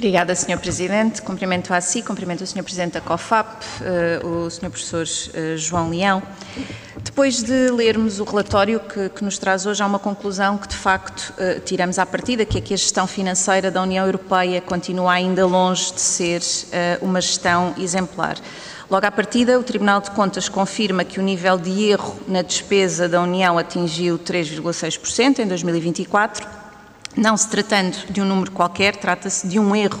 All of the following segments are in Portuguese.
Obrigada, Sr. Presidente. Cumprimento a si, cumprimento o Sr. Presidente da COFAP, o Sr. Professor João Leão. Depois de lermos o relatório que nos traz hoje, há uma conclusão que, de facto, tiramos à partida, que é que a gestão financeira da União Europeia continua ainda longe de ser uma gestão exemplar. Logo à partida, o Tribunal de Contas confirma que o nível de erro na despesa da União atingiu 3,6% em 2024, não se tratando de um número qualquer, trata-se de um erro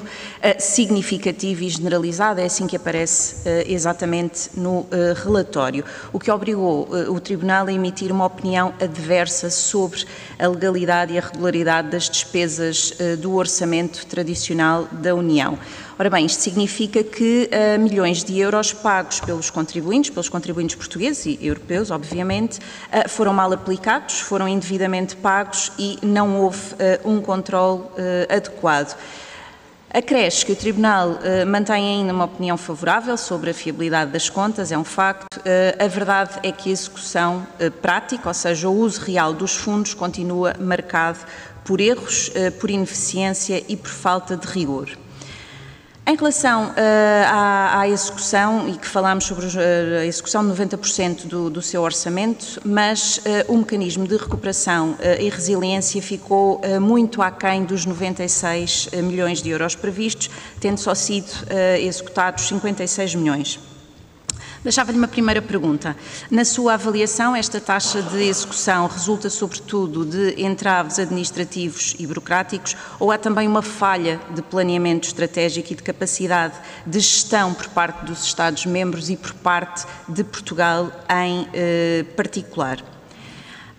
significativo e generalizado, é assim que aparece exatamente no relatório, o que obrigou o Tribunal a emitir uma opinião adversa sobre a legalidade e a regularidade das despesas do orçamento tradicional da União. Ora bem, isto significa que milhões de euros pagos pelos contribuintes portugueses e europeus, obviamente, foram mal aplicados, foram indevidamente pagos e não houve um controle adequado. Acresce que o Tribunal mantém ainda uma opinião favorável sobre a fiabilidade das contas, é um facto. A verdade é que a execução prática, ou seja, o uso real dos fundos, continua marcado por erros, por ineficiência e por falta de rigor. Em relação à execução, e que falámos sobre a execução de 90% do seu orçamento, mas o mecanismo de recuperação e resiliência ficou muito aquém dos 96 milhões de euros previstos, tendo só sido executados 56 milhões. Deixava-lhe uma primeira pergunta. Na sua avaliação, esta taxa de execução resulta sobretudo de entraves administrativos e burocráticos ou há também uma falha de planeamento estratégico e de capacidade de gestão por parte dos Estados-membros e por parte de Portugal em particular?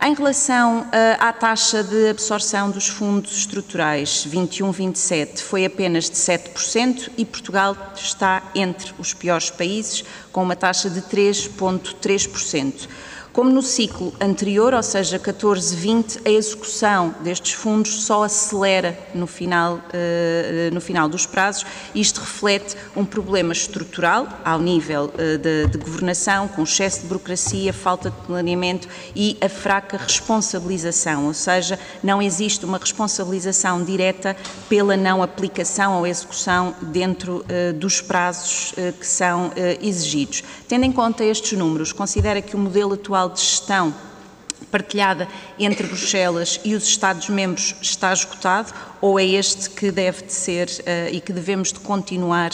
Em relação à taxa de absorção dos fundos estruturais 21-27, foi apenas de 7% e Portugal está entre os piores países, com uma taxa de 3,3%. Como no ciclo anterior, ou seja, 14-20, a execução destes fundos só acelera no final dos prazos. Isto reflete um problema estrutural ao nível de governação, com excesso de burocracia, falta de planeamento e a fraca responsabilização, ou seja, não existe uma responsabilização direta pela não aplicação ou execução dentro dos prazos que são exigidos. Tendo em conta estes números, considera que o modelo atual de gestão partilhada entre Bruxelas e os Estados-membros está esgotado ou é este que deve de ser e que devemos de continuar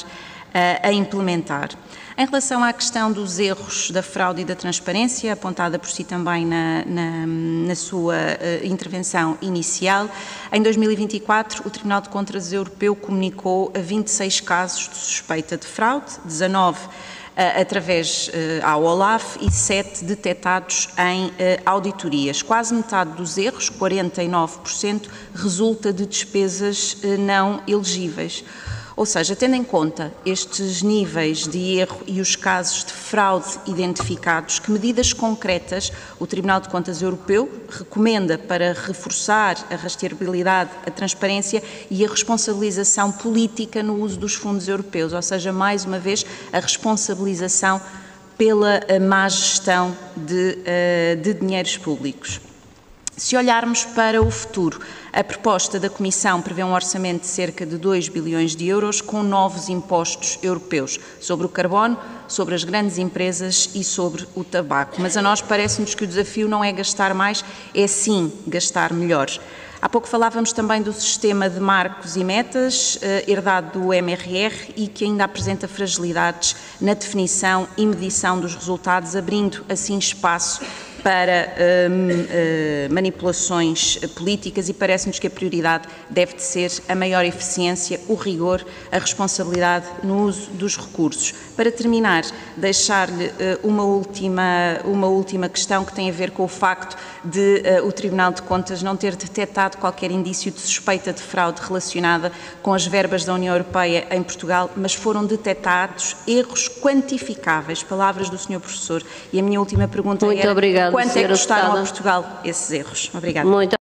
a implementar? Em relação à questão dos erros da fraude e da transparência, apontada por si também na sua intervenção inicial, em 2024 o Tribunal de Contas Europeu comunicou 26 casos de suspeita de fraude, 19 através ao OLAF e 7 detectados em auditorias. Quase metade dos erros, 49%, resulta de despesas não elegíveis. Ou seja, tendo em conta estes níveis de erro e os casos de fraude identificados, que medidas concretas o Tribunal de Contas Europeu recomenda para reforçar a rastreabilidade, a transparência e a responsabilização política no uso dos fundos europeus, ou seja, mais uma vez, a responsabilização pela má gestão de dinheiros públicos? Se olharmos para o futuro, a proposta da Comissão prevê um orçamento de cerca de 2 bilhões de euros com novos impostos europeus sobre o carbono, sobre as grandes empresas e sobre o tabaco. Mas a nós parece-nos que o desafio não é gastar mais, é sim gastar melhor. Há pouco falávamos também do sistema de marcos e metas herdado do MRR e que ainda apresenta fragilidades na definição e medição dos resultados, abrindo assim espaço para manipulações políticas e parece-nos que a prioridade deve de ser a maior eficiência, o rigor, a responsabilidade no uso dos recursos. Para terminar, deixar-lhe uma última questão que tem a ver com o facto de o Tribunal de Contas não ter detectado qualquer indício de suspeita de fraude relacionada com as verbas da União Europeia em Portugal, mas foram detectados erros quantificáveis, palavras do Sr. Professor. E a minha última pergunta é: quanto é que custaram a Portugal esses erros? Obrigada.